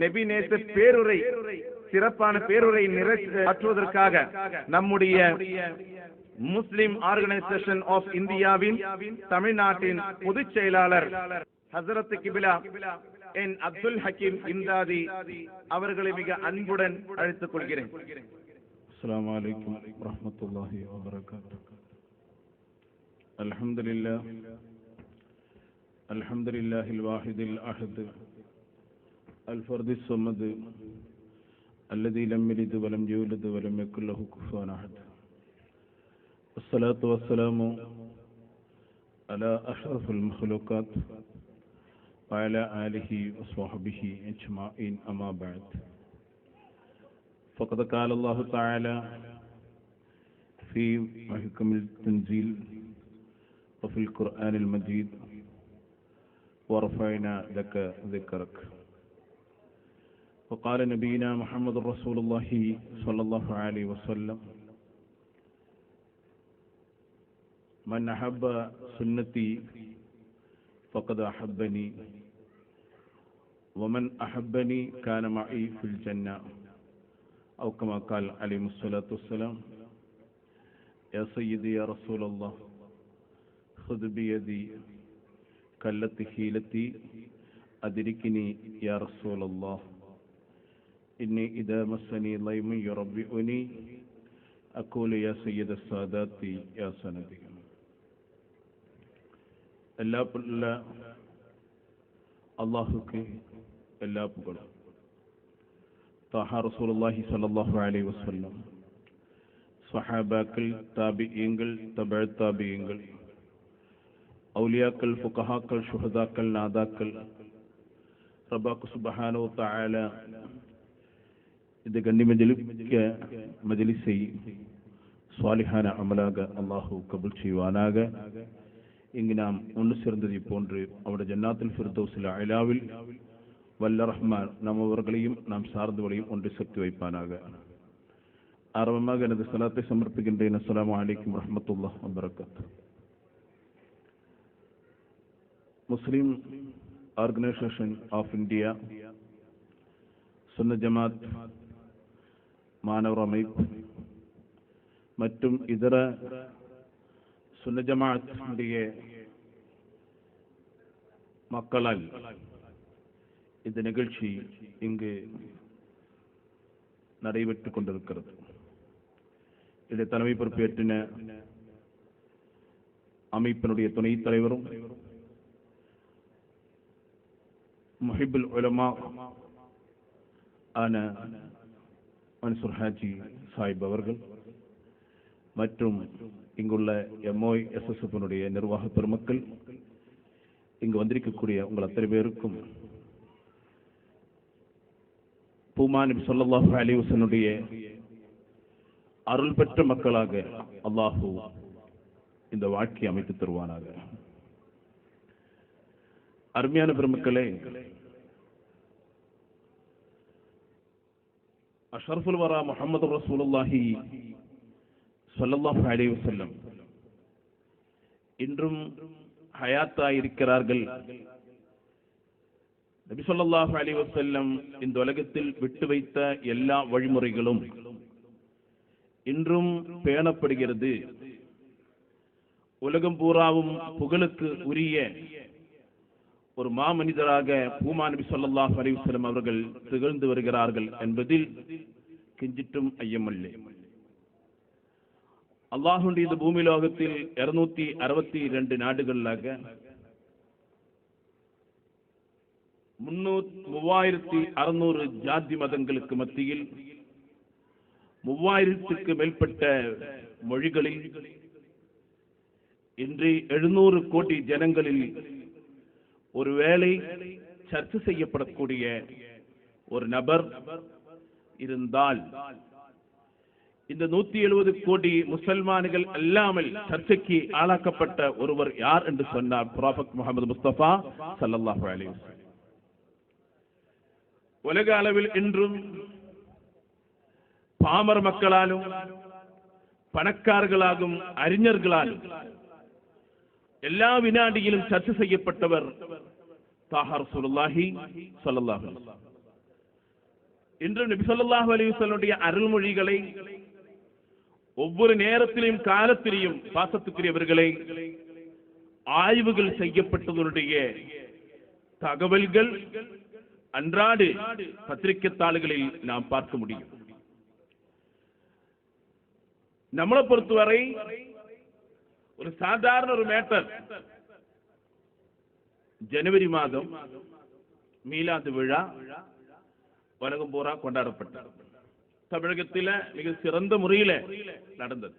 நபி நேச பேருரை, சிறப்பான பேருரை நிறைவேற்றுவதற்காக நம்முடைய முஸ்லிம் ஆர்கனைசேஷன் ஆஃப் இந்தியாவின் தமிழ்நாட்டின் பொதுச் செயலாளர் ஹசரத் கிபிலா என் அப்துல் ஹக்கீம் இம்தாதி அவர்களை மிக அன்புடன் அழைத்துக் கொள்கிறேன். அஸ்ஸலாமு அலைக்கும் வரஹ்மத்துல்லாஹி வபரகாத்துஹு. அல்ஹம்துலில்லாஹில் வாஹிதில் அஹத் அல்-ஃபர்திஸ் ஸமத் அல்லதி லம் யலித் வலம் யூலத் வலம் யகுல் லஹு குஃபுவன் அஹத். வஸ்ஸலாத்து வஸ்ஸலாமு அலா அஷ்ரஃபில் மக்லூகாத் وعلى آله وصحبه أجمعين أما بعد فقد قال الله تعالى في محكم التنزيل وفي القرآن المجيد ورفعنا لك ذكرك. وقال نبينا محمد رسول الله صلى الله عليه وسلم من أحب سنتي فقد أحبني ومن أحبني كان معي في الجنة أو كما قال عليه الصلاة والسلام. يا سيدي يا رسول الله خذ بيدي كلت حيلتي أدركني يا رسول الله إني إذا مسني ضيم يربئني أقول يا سيد السادات يا سندي. അല്ലാഹുക്ക് എല്ലാ പുകഴും. ത്വാഹ റസൂലുള്ളാഹി സ്വല്ലല്ലാഹു അലൈഹി വസല്ലം, സ്വഹാബാക്കൾ, താബിഈങ്ങൾ, തബഅ താബിഈങ്ങൾ, ഔലിയാക്കൾ, ഫുഖഹാക്കൾ, ശുഹദാക്കൾ, നാദാക്കൾ, റബ്ബാക് സുബ്ഹാനഹു തആല ഇത് கண்ணிமிக்க மஜ்லிஸை சாலிஹான அமலாக அல்லாஹு கபூல் செய்வானாக. இங்கு நாம் ஒன்று சேர்ந்ததை போன்று அவருடைய ஜன்னாத்துல் ஃபிர்தௌஸில் அலாவில் வல்ல ரஹ்மான் நம் அவர்களையும் நாம் சார்ந்தவர்களையும் ஒன்று சேர்த்து வைப்பானாக. ஆரம்பமாக எனது சலாத்தை சமர்ப்பிக்கின்றேன். அஸ்ஸலாமு அலைக்கும் வரஹ்மத்துல்லாஹி வபரகாத்துஹு. முஸ்லிம் ஆர்கனைசேஷன் ஆஃப் இந்தியா, சுன்னத் ஜமாத் மாணவர் அமைப்பு மற்றும் இதர சுன்னத் ஜமாஅத்துடைய மக்களால் இந்த நிகழ்ச்சி இங்கு நடைபெற்றுக் கொண்டிருக்கிறது. இதை தலைமை பொறுப்பேற்றின அமைப்பினுடைய துணைத் தலைவரும் முஹிப்புல் உலமா ஆன மன்சூர் ஹாஜி சாஹிப் அவர்கள் மற்றும் இங்குள்ள MOISSF-னுடைய நிர்வாக பெருமக்கள், இங்கு வந்திருக்கக்கூடிய உங்கள் அத்தனை பேருக்கும் பூமா நபி ஸல்லல்லாஹு அலைஹி வஸல்லுடைய அருள் பெற்ற மக்களாக அல்லாஹு இந்த வாழ்க்கையை அமைத்து தருவானாக. அருமையான பெருமக்களே, அஷ்ரஃபுல் வரா முஹம்மது ரசூலுல்லாஹி ஸல்லல்லாஹு அலைஹி வஸல்லம் இன்றும் ஹயாத்தாயிருக்கிறார்கள். நபி ஸல்லல்லாஹு அலைஹி வஸல்லம் இந்த உலகத்தில் விட்டு வைத்த எல்லா வழிமுறைகளும் இன்றும் பேணப்படுகிறது. உலகம் பூராவும் புகழுக்கு உரிய ஒரு மாமனிதராக பூமா நபி ஸல்லல்லாஹு அலைஹி வஸல்லம் அவர்கள் திகழ்ந்து வருகிறார்கள் என்பதில் கிஞ்சிற்றும் ஐயமில்லை. அல்லாஹ்வுடைய இந்த பூமி லோகத்தில் 262 நாடுகளாக 3600 ஜாதி மதங்களுக்கு மத்தியில் 3000க்கு மேற்பட்ட மொழிகளில் இன்று 700 கோடி ஜனங்களில் ஒருவேளை சர்ச்சை செய்யப்படக்கூடிய ஒரு நபர் இருந்தால் இந்த 170 கோடி முஸ்லிமான்கள் அல்லாமல் சர்ச்சைக்கு ஆளாக்கப்பட்ட ஒருவர் யார் என்று சொன்னார் ப்ராஃபட் முஹம்மது முஸ்தபா ஸல்லல்லாஹு அலைஹி வஸல்லம். உலக அளவில் இன்றும் பாமர மக்களாலும் பணக்காரர்களாகும் அறிஞர்களாலும் எல்லா வினாடியிலும் சர்ச்சை செய்யப்பட்டவர் தாஹா ரசூலுல்லாஹி ஸல்லல்லாஹு அலைஹி வஸல்லம். இன்று நபி ஸல்லல்லாஹு அலைஹி வஸல்லம் அருள்மொழிகளை ஒவ்வொரு நேரத்திலும் காலத்திலும் பாசத்துக்குரியவர்களை ஆய்வுகள் செய்யப்பட்டதனுடைய தகவல்கள் அன்றாடு பத்திரிகை தாள்களில் நாம் பார்க்க முடியும். நம்மளை பொறுத்தவரை ஒரு சாதாரண ஒரு மேட்டர், ஜனவரி மாதம் மீலாது விழா உலகம் பூரா கொண்டாடப்பட்டது. தமிழகத்தில் மிக சிறந்த முறையில் நடந்தது.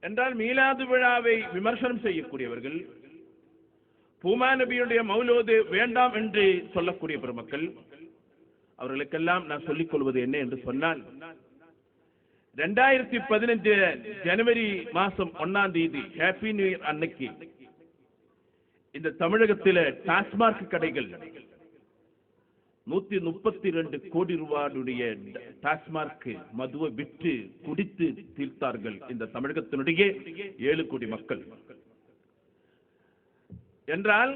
என்றால் மீலாது விழாவை விமர்சனம் செய்யக்கூடியவர்கள், பூமா நபியுடைய மௌலூது வேண்டாம் என்று சொல்லக்கூடிய பெருமக்கள், அவர்களுக்கெல்லாம் நான் சொல்லிக் கொள்வது என்ன என்று சொன்னால், 2015 ஜனவரி மாசம் 1ஆம் தேதி ஹாப்பி நியூ இயர் அன்னைக்கு இந்த தமிழகத்தில் டாஸ்மாக் கடைகள் 132 கோடி ரூபாயுடைய டாஸ்மாக் மதுவை விற்று குடித்து தீர்த்தார்கள் இந்த தமிழகத்தினுடைய 7 கோடி மக்கள். என்றால்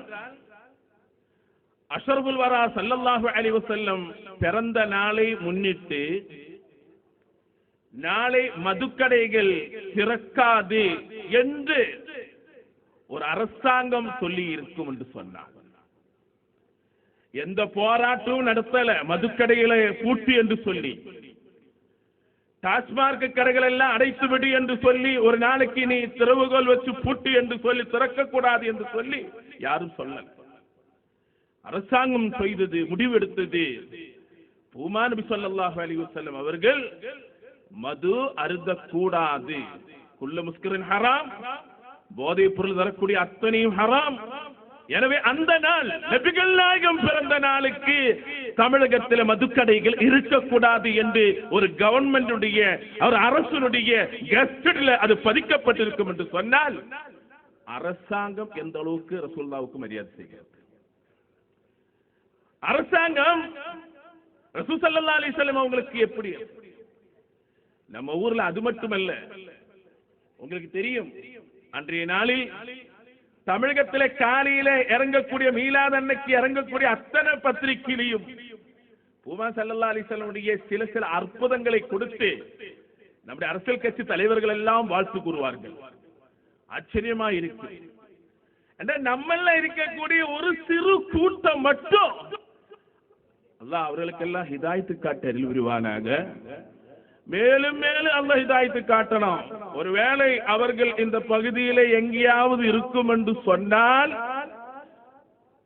அஷ்ரஃபுல் வரா ஸல்லல்லாஹு அலைஹி வஸல்லம் பிறந்த நாளை முன்னிட்டு நாளை மதுக்கடைகள் திறக்காது என்று ஒரு அரசாங்கம் சொல்லி இருக்கும் என்று சொன்னார். எந்த போராட்டமும் நடத்தல, மதுக்கடைகளை பூட்டி என்று சொல்லி, டாஸ்மாக் கடைகள் எல்லாம் அடைத்து விடு என்று சொல்லி, ஒரு நாளைக்கு நீ திறவுகோல் வச்சு பூட்டி என்று சொல்லி திறக்க கூடாது என்று சொல்லி யாரும் சொல்லல. அரசாங்கம் செய்தது, முடிவெடுத்தது. பூமா நபி ஸல்லல்லாஹு அலைஹி வஸல்லம் அவர்கள் மது அருந்தக்கூடாது, குல்ல முஸ்கிரின் ஹராம், போதைப் பொருள் தரக்கூடிய அத்தனையும் ஹராம். எனவே அந்த நாள் நபிகள் நாயகம் பிறந்த நாளுக்கு தமிழகத்தில் மதுக்கடைகள் இருக்கக்கூடாது என்று ஒரு கவர்மெண்டுடைய ஒரு அரசுடைய கெஸ்டில் அது பதிக்கப்பட்டிருக்கும் என்று சொன்னால் அரசாங்கம் எந்த அளவுக்கு ரசூலுல்லாஹ்வுக்கு மரியாதை செய்கிறது. அரசாங்கம் ரசூல் ஸல்லல்லாஹு அலைஹி வஸல்லம் அவங்களுக்கு எப்படி, நம்ம ஊர்ல அது மட்டுமல்ல, உங்களுக்கு தெரியும் அன்றைய நாளில் தமிழகத்திலே காலையில இறங்கக்கூடிய மீலாது அன்னைக்கு இறங்கக்கூடிய அத்தனை பத்திரிகையிலையும் பூமா ஸல்லல்லாஹு அலைஹி வஸல்லம் சில அற்புதங்களை கொடுத்து நம்முடைய அரசியல் கட்சி தலைவர்கள் எல்லாம் வாழ்த்து கூறுவார்கள். ஆச்சரியமா இருக்கு. நம்மள இருக்கக்கூடிய ஒரு சிறு கூட்டம் மட்டும் அல்லாஹ் அவர்களுக்கெல்லாம் ஹிதாயத்து காட்ட அருள் புரிவானாக. மேலும் மேலும் அல்லாஹ் ஹிதாயத்து காட்டணும். ஒருவேளை அவர்கள் இந்த பகுதியிலே எங்கேயாவது இருக்கும் என்று சொன்னால்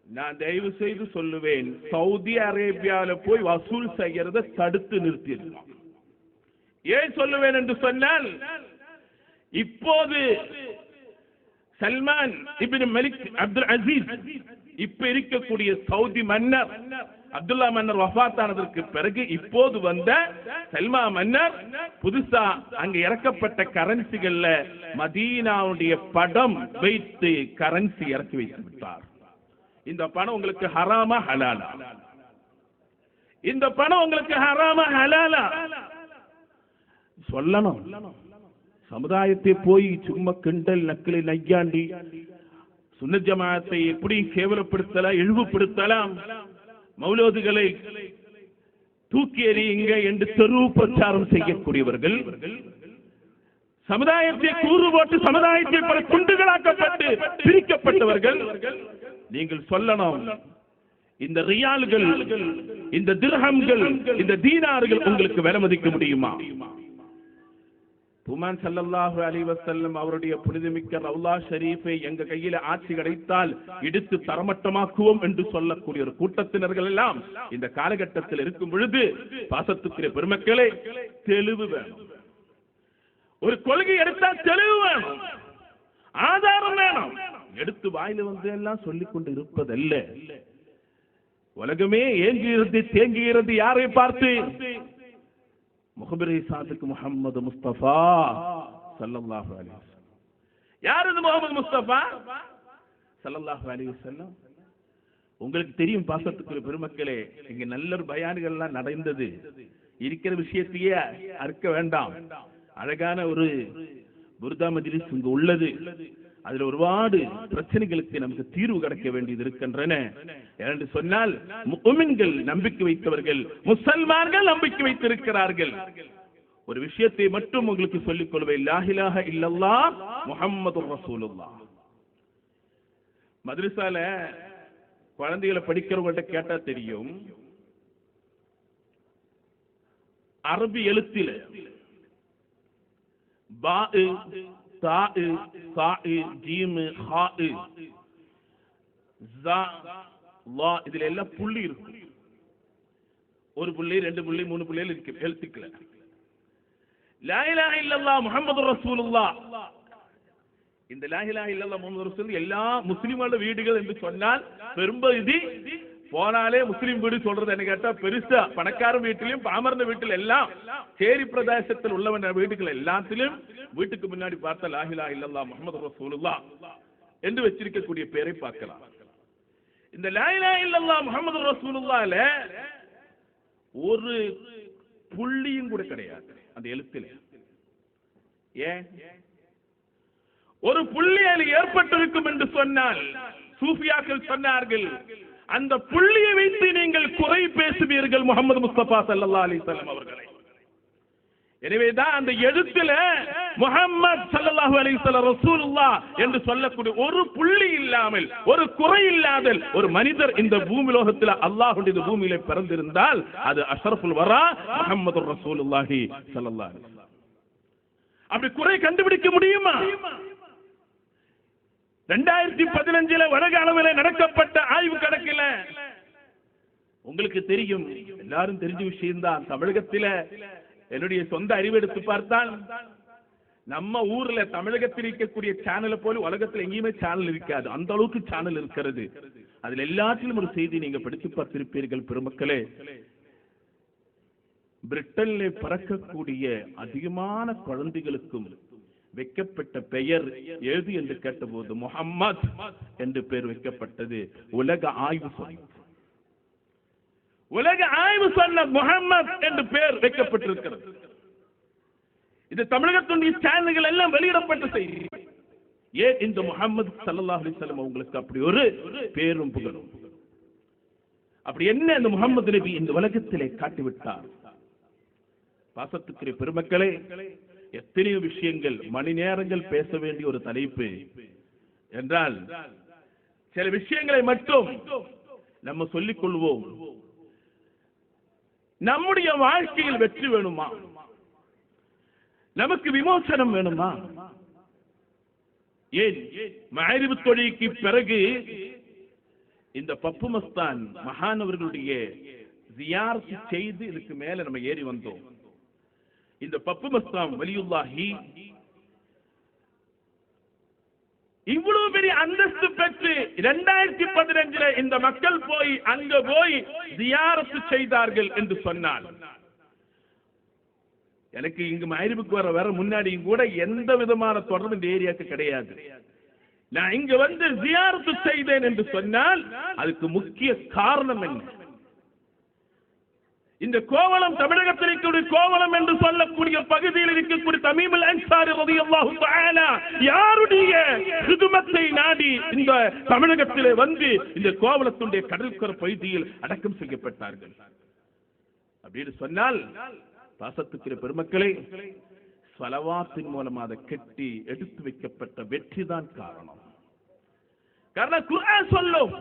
நான் தயவு செய்து சொல்லுவேன், சவுதி அரேபியாவில் போய் வசூல் செய்யறதை தடுத்து நிறுத்திடலாம். ஏன் சொல்லுவேன் என்று சொன்னால், இப்போது சல்மான் இப்னு மலிக் அப்துல் அசீஸ், இப்ப இருக்கக்கூடிய சவுதி மன்னர் அப்துல்லா மன்னர் வஃபாத்தானதற்கு பிறகு இப்போது வந்த சல்மா மன்னர் புதுசா அங்க இறக்கப்பட்ட கரன்சிகள்ல மதீனாவுடைய படம் வைத்து கரன்சி இறக்கி வைத்து விட்டார். இந்த பணம் உங்களுக்கு ஹராமா ஹலாலா? இந்த பணம் உங்களுக்கு ஹராமா ஹலாலா சொல்லணும். சமுதாயத்தை போய் சும்மா கிண்டல் நக்கலை நையாண்டி சுன்னத் ஜமாஅத்தை எப்படி கேவலப்படுத்தலாம், இழிவுபடுத்தலாம், மௌலூதுகளை தூக்கி எறியுங்க என்று தெரு பிரச்சாரம் செய்யக்கூடியவர்கள், சமுதாயத்தை கூறு போட்டு சமுதாயத்தை பல துண்டுகளாக்கப்பட்டு பிரிக்கப்பட்டவர்கள், நீங்கள் சொல்லணும், இந்த ரியால்கள், இந்த திர்ஹம்கள், இந்த தீனார்கள் உங்களுக்கு விலை மதிக்க முடியுமா? பூமான் ஸல்லல்லாஹு அலைஹி வஸல்லம் அவருடைய புனிதமிக்க ரவுலா ஷரீஃபை எங்க கையில ஆட்சி கிடைத்தால் இடித்து தரமட்டமாக்குவோம் என்று சொல்லக்கூடிய ஒரு கூட்டத்தினர்கள் எல்லாம் இந்த காலகட்டத்தில் இருக்கும் பொழுது பாசத்துக்குரிய பெருமக்களே, தெளிவு வேணும். ஒரு கொள்கை எடுத்தால் தெளிவு வேணும், ஆதாரம் வேணும். எடுத்து வாயில வந்து எல்லாம் சொல்லிக் கொண்டு இருப்பதல்ல. உலகமே ஏங்குகிறது, தேங்குகிறது யாரை பார்த்து? முஹம்மது சாதிக் முஹம்மது முஸ்தபா ஸல்லல்லாஹு அலைஹி வஸல்லம். யார் இது முஹம்மது முஸ்தபா ஸல்லல்லாஹு அலைஹி வஸல்லம்? உங்களுக்கு தெரியும் பாசத்துக்குரிய பெருமக்களே, இங்க நல்ல பயான்கள் எல்லாம் நடந்தது. இருக்கிற விஷயத்தையே அறுக்க வேண்டாம். அழகான ஒரு புர்தா மஜ்லிஸ் இங்கு உள்ளது. அதில் ஒருபாடு பிரச்சனைகளுக்கு நமக்கு தீர்வு கிடைக்க வேண்டியது இருக்கின்றன என்று சொன்னால், முஃமின்கள் நம்பிக்கை வைத்தவர்கள், முஸ்லிம்கள் நம்பிக்கை வைத்திருக்கிறார்கள். ஒரு விஷயத்தை மட்டும் உங்களுக்கு சொல்லிக் கொள்வேன், லா இலாஹ இல்லல்லாஹ் முஹம்மதுர் ரசூலுல்லாஹ். மദ്രസல குழந்தைகளை படிக்கிறவங்கள்ட்ட கேட்டா தெரியும், அரபி எழுத்தில பா தா சா ஜீம் ஹா ஸா லா இதுல எல்லாம் புள்ளி இருக்கும். ஒரு புள்ளி, ரெண்டு புள்ளி, மூணு புள்ளிகள் இருக்கு எழுத்துக்கள். லா இலாஹ இல்லல்லாஹ் முஹம்மதுர் ரசூலுல்லாஹ், இந்த லா இலாஹ இல்லல்லாஹ் முஹம்மதுர் ரசூல் எல்லா முஸ்லிம்களோட வீடுகள் என்று சொன்னால் பெரும்பகுதி போனாலே முஸ்லிம் வீடு சொல்றது என்ன கேட்டா பெருசா பணக்கார வீட்டிலும் பாமர்ந்த வீட்டில் எல்லாம் சேரி பிரதேசத்தில் உள்ளவன் வீடுகள் எல்லாத்திலும் வீட்டுக்கு முன்னாடி பார்த்த லா இலாஹ இல்லல்லாஹ் முஹம்மதுர் ரசூலுல்லாஹ் என்று வச்சிருக்கக்கூடிய பேரை பார்க்கலாம். இந்த லா இலாஹ இல்லல்லாஹ் முஹம்மதுர் ரசூலுல்லாஹ்ல ஒரு புள்ளியும் கூட கிடையாது அந்த எழுத்துல. ஏன் ஒரு புள்ளி அதில் ஏற்பட்டிருக்கும் என்று சொன்னால் சூஃபியாக்கள் சொன்னார்கள், அந்த புள்ளியை வைத்து நீங்கள் குறை பேசுவீர்கள் முஹம்மது முஸ்தபா ஸல்லல்லாஹு அலைஹி வஸல்லம் அவர்களை. எனவேதான் அந்த எழுத்துல முஹம்மது ஸல்லல்லாஹு அலைஹி வஸல்லம் ரசூலுல்லாஹ் என்று சொல்லக்கூடிய ஒரு புள்ளி இல்லாமல், ஒரு குறை இல்லாத ஒரு மனிதர் இந்த பூமி லோகத்தில் அல்லாஹ்வுடைய இந்த பூமியிலே பிறந்திருந்தால் அது அஷ்ரஃபுல் வரா முஹம்மதுர் ரசூலுல்லாஹி ஸல்லல்லாஹு அலைஹி வஸல்லம். அப்படி குறை கண்டுபிடிக்க முடியுமா? 2015 உலக அளவில் நடக்கப்பட்ட ஆய்வு கணக்கில் உங்களுக்கு தெரியும், எல்லாரும் தெரிஞ்ச விஷயம்தான். தமிழகத்தில் என்னுடைய சொந்த அறிவெடுத்து பார்த்தால் நம்ம ஊர்ல தமிழகத்தில் இருக்கக்கூடிய சேனலை போல உலகத்தில் எங்கேயுமே சேனல் இருக்காது, அந்த அளவுக்கு சேனல் இருக்கிறது. அதுல எல்லாத்திலும் ஒரு செய்தி நீங்க படித்து பார்த்திருப்பீர்கள் பெருமக்களே. பிரிட்டன்ல பிறக்கக்கூடிய அதிகமான குழந்தைகளுக்கும் வைக்கப்பட்ட பெயர் எது என்று கேட்டபோது முஹம்மத் என்று பெயர் வைக்கப்பட்டது. உலக ஆய்வு சொன்ன முஹம்மத் என்று பெயர் வைக்கப்பட்டிருக்கிறது. இது தமிழகத்துடைய சேனல்கள் எல்லாம் வெளியிடப்பட்ட செய்தி. ஏன் இந்த முஹம்மது ஸல்லல்லாஹு அலைஹி வஸல்லம் உங்களுக்கு அப்படி ஒரு பேரும் புகழும்? அப்படி என்ன இந்த முஹம்மது நபி இந்த உலகத்திலே காட்டிவிட்டார்? பாசத்துக்குரிய பெருமக்களே, எத்தனையோ விஷயங்கள், மணி நேரங்கள் பேச வேண்டிய ஒரு தலைப்பு என்றால் சில விஷயங்களை மட்டும் நம்ம சொல்லிக் கொள்வோம். நம்முடைய வாழ்க்கையில் வெற்றி வேணுமா? நமக்கு விமோசனம் வேணுமா? ஏன் மஹரிபு தொழுகைக்கு பிறகு இந்த பப்பு மஸ்தான் மகானவர்களுடைய ஜியாரத் செய்து இதுக்கு மேல நம்ம ஏறி வந்தோம். இந்த பப்பு மஸ்தான் வலியுல்லாஹி இவ்வளவு பெரிய அந்தஸ்து பெற்று 2015 இந்த மக்கள் போய் அங்க போய் ஜியாரத் செய்தார்கள் என்று சொன்னால், எனக்கு இங்கு மஹரிபுக்கு வர முன்னாடியும் கூட எந்த விதமான தொடர்பு இந்த ஏரியாவுக்கு கிடையாது. நான் இங்க வந்து ஜியாரத் செய்தேன் என்று சொன்னால் அதுக்கு முக்கிய காரணம் என்ன? இந்த கோவளம், தமிழகத்தில் இருக்கக்கூடிய கோவளம் என்று சொல்லக்கூடிய பகுதியில் இருக்கக்கூடிய தமீமுல் அன்சாரி ரலியல்லாஹு தஆலா யாருடைய ஹிதுமத்தை நாடி இந்த தமிழகத்திலே வந்து இந்த கோவளத்துடைய கடற்கரை பகுதியில் அடக்கம் செய்யப்பட்டார்கள். அப்படின்னு சொன்னால் பாசத்துக்குரிய பெருமக்களே, ஸலவாத்தின் மூலமாக அதை கட்டி எடுத்து வைக்கப்பட்ட வெற்றிதான் காரணம். காரணம் குர்ஆன் சொல்லும்,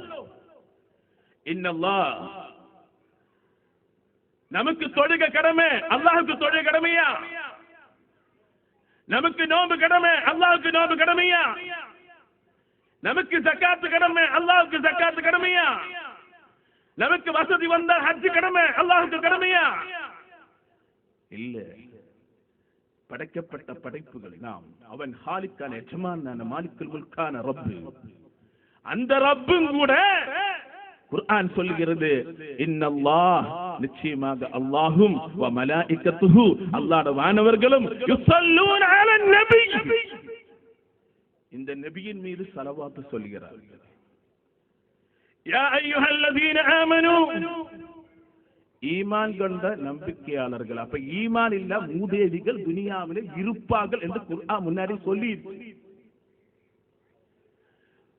இன்னல்லாஹ், நமக்கு தொழுகை கடமை, அல்லாஹ்வுக்கு தொழுகை கடமையா? நமக்கு நோன்பு கடமை, அல்லாஹ்வுக்கு நோன்பு கடமையா? நமக்கு ஜகாத் கடமை, அல்லாஹ்வுக்கு ஜகாத் கடமையா? நமக்கு வசதி வந்தால் ஹஜ் கடமை, அல்லாஹ்வுக்கு கடமையா? இல்ல. படைக்கப்பட்ட படைப்புகள் நாம், அவன் ஹாலிக்கான எஜமானான மாலிக்குல் முல்கான ரப்பு, அந்த ரப்பும் கூட குர்ஆன் சொல்கிறது, இன்னல்லாஹ், நிச்சயமாக அல்லாஹும் வ மலாயிகத்துஹு, அல்லாஹ்வுடைய வானவர்களும் யுஸல்லூன அலன் நபி, இந்த நபியின் மீது ஸலவாத் சொல்கிறார்கள். யா அய்யுஹல்லதீன ஆமனூ, ஈமான் கொண்ட நம்பிக்கையாளர்கள். அப்ப ஈமான் இல்ல மூதேவிகள் துனியாவிலே இருப்பார்கள் என்று குர்ஆன் முன்னாடி சொல்லி,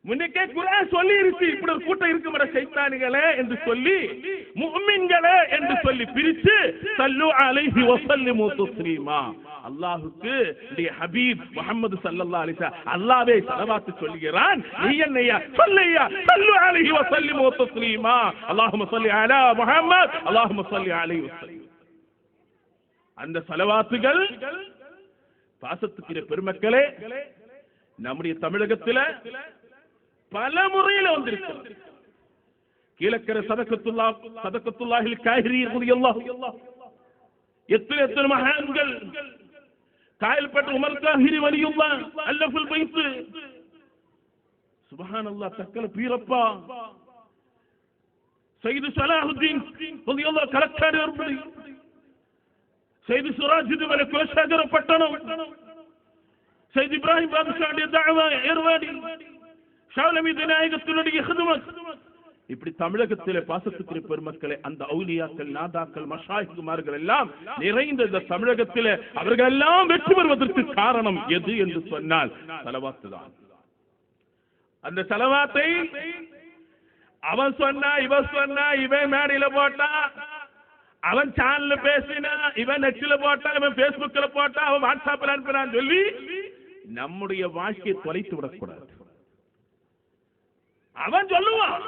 முன்னுக்கே குர்ஆன் சொல்லி இருக்கு, இப்படி ஒரு கூட்டம் இருக்குமட சைத்தானிகளே என்று சொல்லி, முஃமின்களே என்று சொல்லி பிரித்து ஸல்லு அலைஹி வஸல்லிமு தஸ்லீமா, அல்லாஹ்வுக்கு உடைய ஹபீப் முஹம்மது ஸல்லல்லாஹு அலைஹி வஸல்லம் அல்லாஹ்வே ஸலவாத் சொல்கிறான், நீ என்னையா சொல்லையா ஸல்லு அலைஹி வஸல்லிமு தஸ்லீமா, அல்லாஹும்ம ஸல்லி அலா முஹம்மத் அல்லாஹும்ம ஸல்லி அலைஹி வஸல்லம். அந்த ஸலவாத்துகள் பாசத்துக்குரிய பெருமக்களே நம்முடைய தமிழகத்துல பல முறையில வந்திருக்கிறது. கீழக்கரை சதகத்துல்லாஹில் காஹிரி ரலியல்லாஹு எத்தனை மகான்கள், காயல்பட்ட உமர் காஹிரி வலியுல்லாஹ் அல்லஃபுல் பைத், சுப்ஹானல்லாஹ் தக்கல பீரப்பா, சையது ஸலாஹுத்தீன் ரலியல்லாஹு கலக்காரி அர்படி, சையது சுராஜுதீன் வல கோஷாகர பட்டணம், சையது இப்ராஹிம் பாதுஷாவுடைய தஅவா ஏர்வாடி, இப்படி தமிழகத்திலே பாசத்துக்குரிய பெருமக்களே அந்த அவுலியாக்கள், நாதாக்கள், மஷாயிகுமார்கள் எல்லாம் நிறைந்த இந்த தமிழகத்திலே அவர்கள் எல்லாம் வெற்றி பெறுவதற்கு காரணம் எது என்று சொன்னால் ஸலவாத் தான். அந்த ஸலவாத்தை அவன் சொன்னா, இவன் சொன்னா, இவன் மேடையில போட்டா, அவன் சேனல்ல பேசினா, இவன் நெட்ல போட்டா, இவன் பேஸ்புக்ல போட்டா, அவன் வாட்ஸ்அப்ல அனுப்பினான்னு சொல்லி நம்முடைய வாழ்க்கையை தொலைத்து விடக்கூடாது. அவன் சொல்லுவான்,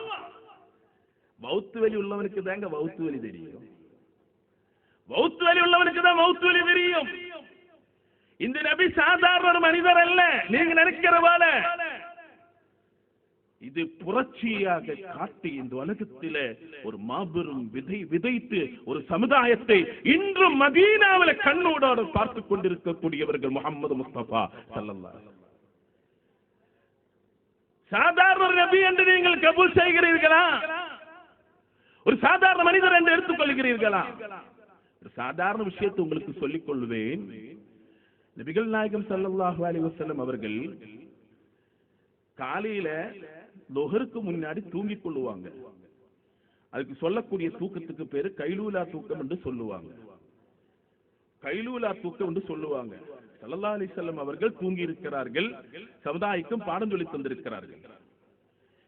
மவுத்து வலி உள்ளவனுக்கு தாங்க மவுத்து வலி தெரியும், மவுத்து வலி உள்ளவனுக்கு தான் மவுத்து வலி தெரியும். இந்த நபி சாதாரண ஒரு மனிதர் அல்ல நீங்க நினைக்கிற போல. இது புரட்சியாக காட்டி இந்த உலகத்திலே ஒரு மாபெரும் விதை விதைத்து ஒரு சமுதாயத்தை இன்று மதீனாவில கண்ணோட பார்த்து கொண்டிருக்கக்கூடியவர்கள் முஹம்மது முஸ்தபா ஸல்லல்லாஹு அலைஹி வஸல்லம். சாதாரண ஒரு நபி என்று நீங்கள் கபூல் செய்கிறீர்களா? ஒரு சாதாரண மனிதர் என்று எடுத்துக்கொள்கிறீர்களா? ஒரு சாதாரண விஷயத்தை உங்களுக்கு சொல்லிக் கொள்வேன். நபிகள் நாயகம் ஸல்லல்லாஹு அலைஹி வஸல்லம் அவர்கள் காலையில லுஹருக்கு முன்னாடி தூங்கிக் கொள்ளுவாங்க. அதுக்கு சொல்லக்கூடிய தூக்கத்துக்கு பேரு கைலூலா தூக்கம் என்று சொல்லுவாங்க. கைலூலா தூக்கம் என்று சொல்லுவாங்க. ஸல்லல்லாஹு அலைஹி வஸல்லம் அவர்கள் தூங்கி இருக்கிறார்கள், சமுதாயத்துக்கும் பாடம் சொல்லி தந்திருக்கிறார்கள்.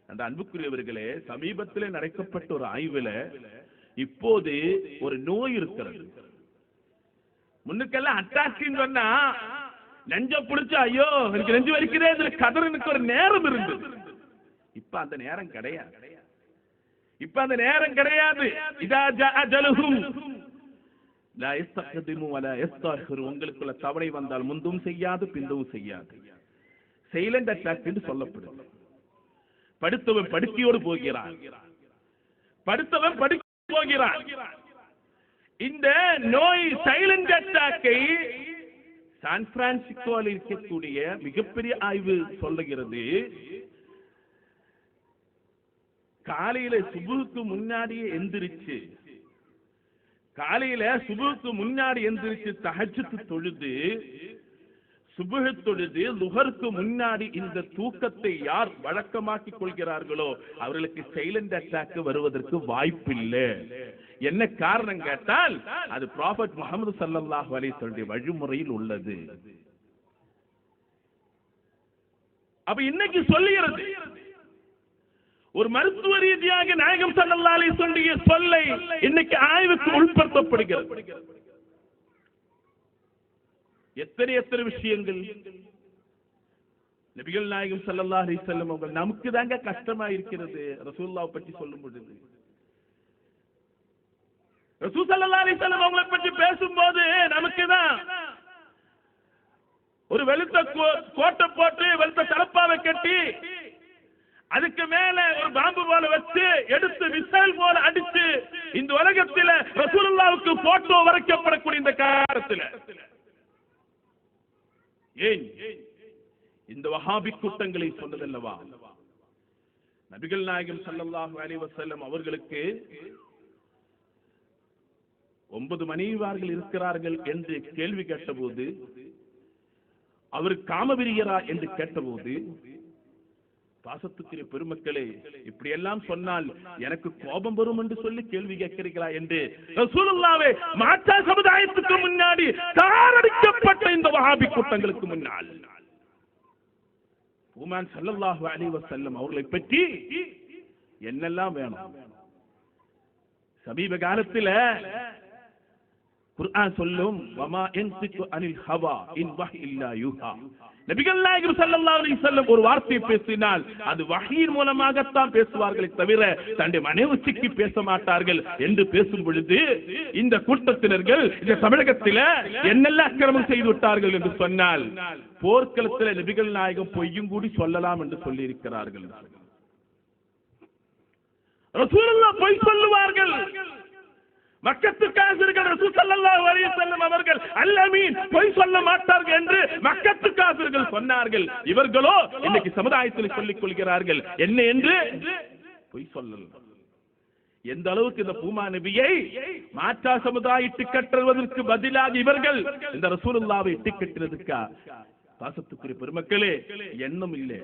அந்த அன்புக்குரியவர்களே, சமீபத்தில் நடக்கப்பட்ட ஒரு ஆய்வுல இப்போது ஒரு நோய் இருக்கிறது. முன்னுக்கெல்லாம் அட்டாக்னு சொன்னா நெஞ்ச புடிச்சு ஐயோ எனக்கு நெஞ்சு வலிக்குதே கதறனுக்கு ஒரு நேரம் இருந்தது. இப்ப அந்த நேரம் கிடையாது. இப்ப அந்த நேரம் கிடையாது. இதா ஜா அஜலுஹும் லா யஸ்தக்திமு வலா யஸ்தஅஹிரு, உங்களுக்குள்ள தவணை வந்தால் முந்தும் செய்யாது பிந்தும் செய்யாது. சைலண்ட் அட்டாக் என்று சொல்லப்படுது. படுத்தவன் படுக்கையோடு போகிறான், படுத்தவன் படுக்கை போகிறான். இந்த நோய் சைலண்ட் அட்டாக்கை சான் பிரான்சிஸ்கோவில் இருக்கக்கூடிய மிகப்பெரிய ஆய்வு சொல்லுகிறது. காலையில சுபுக்கு முன்னாடியே எந்திரிச்சு, காலையில சுபுக்கு முன்னாடி எந்திரிச்சு தஹஜ்ஜுத் தொழுது, சுபஹ் தொழுது, லுஹருக்கு முன்னாடி இந்த தூக்கத்தை யார் வழக்கமாக்கிக் கொள்கிறார்களோ அவர்களுக்கு சைலண்ட் அட்டாக் வருவதற்கு வாய்ப்பில்லை. என்ன காரணம் கேட்டால் அது ப்ராஃபட் முஹம்மது ஸல்லல்லாஹு அலைஹி வஸல்லம் வழிமுறையில் உள்ளது. அப்ப இன்னைக்கு சொல்லுகிறது, ஒரு மருத்துவ ரீதியாக நாயகம் ஸல்லல்லாஹு அலைஹி வஸல்லம் சொல்லை இன்னைக்கு ஆய்வுக்கு உட்படுத்தப்படுகிறது. எத்தனை விஷயங்கள் நபிகள் நாயகம் ஸல்லல்லாஹு அலைஹி வஸல்லம் அவர்கள் நமக்கு தாங்க கஷ்டமா இருக்கிறது. ரசூலுல்லாஹ் பற்றி சொல்லும் பொழுது, ரசூல் ஸல்லல்லாஹு அலைஹி வஸல்லம் அவங்களை பற்றி பேசும்போது நமக்கு தான் ஒரு வெளுத்த கோட்டை போட்டு வெளுத்த தலப்பாவை கட்டி அதுக்கு மேல ஒரு பாம்பு போல வச்சு எடுத்து மிசைல் போல அடிச்சு இந்த உலகத்தில் ரசூலுல்லாஹ்வுக்கு போட்டோ வரைக்கப்படக்கூடிய இந்த காலத்தில் ஏன் இந்த வஹாபி கூட்டங்களை சொன்னதல்லவா? நபிகள் நாயகம் ஸல்லல்லாஹு அலைஹி வஸல்லம் அவர்களுக்கு 9 மனைவிமார்கள் இருக்கிறார்கள் என்று கேள்வி கேட்டபோது, அவர் காமவிரியரா என்று கேட்டபோது, பாசத்துக்குரிய பெருமக்களே இப்படி எல்லாம் சொன்னால் எனக்கு கோபம் வரும் என்று சொல்லி கேள்வி கேட்கிறீர்களா என்று ரசூலுல்லாஹ்வே மாற்றா சமுதாயத்துக்கு முன்னாடி தாரடிக்கப்பட்ட இந்த வஹாபி கூட்டங்களுக்கு முன்னால் பூமான் ஸல்லல்லாஹு அலைஹி வஸல்லம் அவர்களை பற்றி என்னெல்லாம் வேணும்? சமீப காலத்தில் குர்ஆன் சொல்லும் வமா யன்திகு அனில் ஹவா இன் வஹி இல்லா யூஹா. நபிகள் நாயகம் ஸல்லல்லாஹு அலைஹி வஸல்லம் ஒரு வார்த்தை பேசினால் அது வஹீர் மூலமாகத்தான் பேசுவார்களே தவிர தன்னுடைய மனவுச்சிக்கு பேச மாட்டார்கள் என்று பேசும் பொழுது இந்த கூட்டத்தினர்கள் இந்த தமிழகத்தில் என்னெல்லாம் அக்கிரமம் செய்து விட்டார்கள் என்று சொன்னால் போர்க்களத்தில் நபிகள் நாயகம் பொய்யும் கூடி சொல்லலாம் என்று சொல்லி இருக்கிறார்கள். ரசூலுல்லாஹ் பொய் சொல்லுவார்கள். மக்கத்து காஃபிர்கள் ரசூல் ஸல்லல்லாஹு அலைஹி வஸல்லம் அவர்கள் அல்-அமீன் பொய் சொல்ல மாட்டார்கள் என்று மக்கத்து காஃபிர்கள் சொன்னார்கள். இவர்களோ இன்னைக்கு சமுதாயத்தில் சொல்லிக் கொள்கிறார்கள் என்ன என்று? பொய் சொல்லலாம். எந்த அளவுக்கு இந்த பூமா நபியை மாற்றா சமுதாய இட்டுக்கட்டுவதற்கு பதிலாக இவர்கள் இந்த ரசூலுல்லாஹ்வை இட்டுக்கட்டுறதுக்கா? பாசத்துக்குரிய பெருமக்களே, எண்ணம் இல்லை.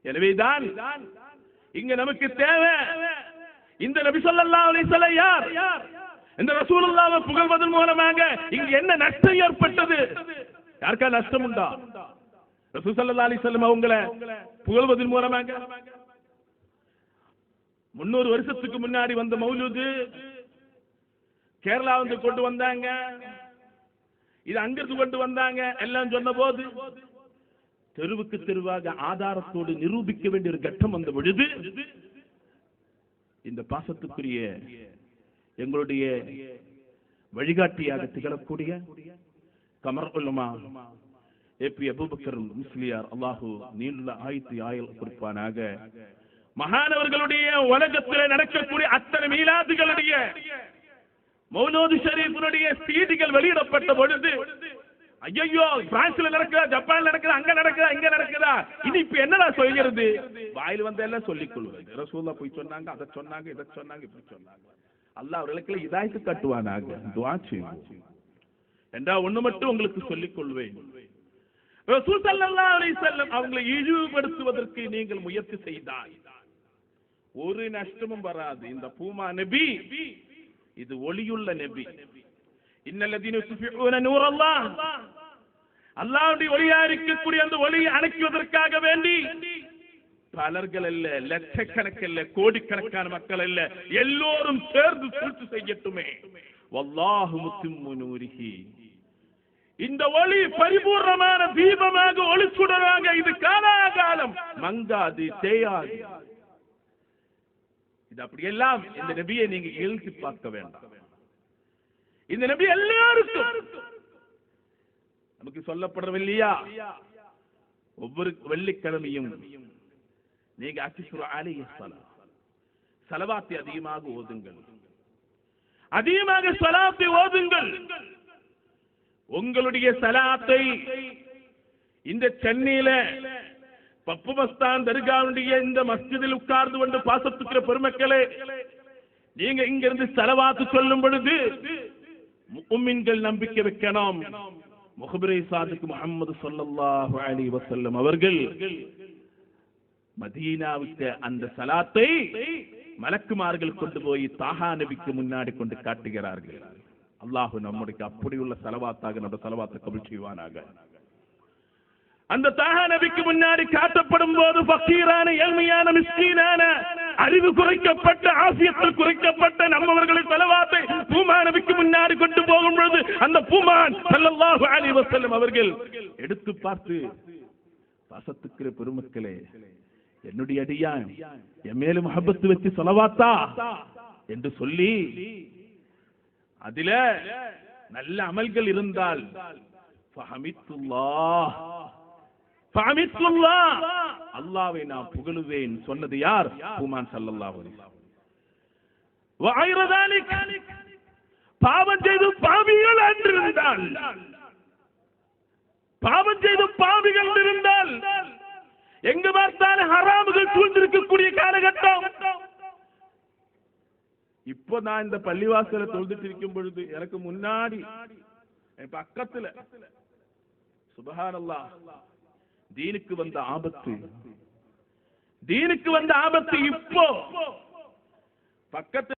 எனவேதான் இங்க நமக்கு தேவை இந்த நபி ஸல்லல்லாஹு அலைஹி வஸல்லம் யார்? இந்த ரசூலுல்லாஹ்வை புகழ்வதன் மூலமாக இங்க என்ன நஷ்டம் ஏற்பட்டது? யாருக்கா நஷ்டம் உண்டா? ரசூல் ஸல்லல்லாஹு அலைஹி வஸல்லம் அவங்களை புகழ்வதன் மூலமாக 300 வருஷத்துக்கு முன்னாடி வந்த மௌலூது கேரளா வந்து கொண்டு வந்தாங்க, இது அங்கிருந்து கொண்டு வந்தாங்க. எல்லாம் சொன்ன போது தெருவுக்கு தெருவாக ஆதாரத்தோடு நிரூபிக்க வேண்டிய ஒரு கட்டம் வந்த பொழுது இந்த பாசத்துக்குரிய எங்களுடைய வழிகாட்டியாக திகழக்கூடிய கமர் உலமா ஏபி அபூபக்கர் முஸ்லியார், அல்லாஹு நீண்ட ஆயுள் கொடுப்பானாக, மகானவர்களுடைய உலகத்தில் நடக்கக்கூடிய அத்தனை மீலாதுகளுடைய மௌலூது ஷரீஃபினுடைய சீடிகள் வெளியிடப்பட்ட பொழுது ஐயோ பிரான்ஸ்ல நடக்குதா, ஜப்பான்ல நடக்குதா, அங்க நடக்குதா, இங்க நடக்குதா, இது இப்ப என்னடா சொல்கிறது? வாயில் வந்த எல்லாம் சொல்லிக் கொள்வது. ரசூலுல்லாஹ் போய் சொன்னாங்க, அதை சொன்னாங்க, இதை சொன்னாங்க, இப்படி சொன்னாங்க. அல்லாஹ் அவர்களுக்கு இதாய்த்து காட்டுவானாக. துஆ செய்வோம். என்றா ஒண்ணு மட்டும் உங்களுக்கு சொல்லிக் கொள்வேன். ரசூல் ஸல்லல்லாஹு அலைஹி வஸல்லம் அவங்களை இழிவுபடுத்துவதற்கு நீங்கள் முயற்சி செய்தால் ஒரு நஷ்டமும் வராது. இந்த பூமா நபி இது ஒளியுள்ள நபி. இன்னல்லதீன யுஸ்பிஹூன நூரல்லாஹ், அல்லாஹ்வுடைய ஒளியா இருக்கக்கூடிய அந்த ஒளியை அணைக்குவதற்காக வேண்டி பலர்கள் அல்ல, லட்சக்கணக்கில் கோடிக்கணக்கான மக்கள் அல்ல, எல்லோரும் சேர்ந்து சூழ்ச்சி செய்யட்டுமே. வல்லாஹு முத்திம்மு நூரிஹி, இந்த ஒளி பரிபூர்ணமான தீபமாக ஒளிச்சுடராக இது காலாகாலம் மங்காது தேயாது. இது அப்படியெல்லாம் இந்த நபியை நீங்க எழுதி பார்க்க வேண்டாம். இந்த நபி எல்லாருக்கும் நமக்கு சொல்லப்படவில்லையா? ஒவ்வொரு வெள்ளிக்கிழமையும் நீங்க அக்ஸரு அலைஹி ஸலாம் ஸலவாத்தை அதிகமாக ஓதுங்கள், அதிகமாக ஸலாத்தை ஓதுங்கள். உங்களுடைய ஸலாத்தை இந்த சென்னையில பப்புமஸ்தான் தர்காவுடைய இந்த மஸ்ஜிதில் உட்கார்ந்து கொண்டு பாசத்துக்கிற பெருமக்களே, நீங்க இங்கிருந்து ஸலவாத்து சொல்லும் பொழுது முஃமின்கள் நம்பிக்கை வைக்கணும். முஹ்பிரே சாதிக் முஹம்மது ஸல்லல்லாஹு அலைஹி வஸல்லம் அவர்கள் மதீனாவுக்கு அந்த ஸலாத்தை மலக்குமார்கள் கொண்டு போய் தாஹா நபிக்கு முன்னாடி கொண்டு காட்டுகிறார்கள். அல்லாஹ் நம்முடைய அப்படியுள்ள ஸலவாத்தாக நம்ம ஸலவாத்தை கபூல் செய்வானாக. அந்த தாஹா நபிக்கு முன்னாடி காட்டப்படும் போது ஃபக்கீரான, ஏழ்மையான, மிஸ்கீனான, அறிவு குறைக்கப்பட்ட, ஆசியத்தில் குறைக்கப்பட்ட நம்மவர்களின் ஸலவாத்தை பூமா நபிக்கு முன்னாடி கொண்டு போகும் பொழுது அந்த பூமான் ஸல்லல்லாஹு அலைஹி வஸல்லம் அவர்கள் எடுத்து பார்த்து, பாசத்துக்கிற பெருமக்களே, என்னுடைய அடியான் என் மேல முஹப்பத் வச்சு ஸலவாத்தா என்று சொல்லி அதில நல்ல அமல்கள் இருந்தால் ஃபஹமித்துல்லாஹ், ஃபஹமித்துல்லாஹ், அல்லாஹ்வை நான் புகழுவேன் சொன்னது யார்? பூமான் ஸல்லல்லாஹு அலைஹி வஸல்லம். வஐர ذلك, பாவம் செய்து பாவிகள் என்றிருந்தால், பாவம் செய்து பாவிகள் இருந்தால், எங்க பார்த்தாலும் ஹராமுகள் சூழ்ந்திருக்கக்கூடிய காலகட்டம். இப்போ நான் இந்த பள்ளிவாசல தொழுதுட்டு இருக்கும் பொழுது எனக்கு முன்னாடி என் பக்கத்துல சுப்ஹானல்லாஹ் தீனுக்கு வந்த ஆபத்து, தீனுக்கு வந்த ஆபத்து இப்போ பக்கத்துல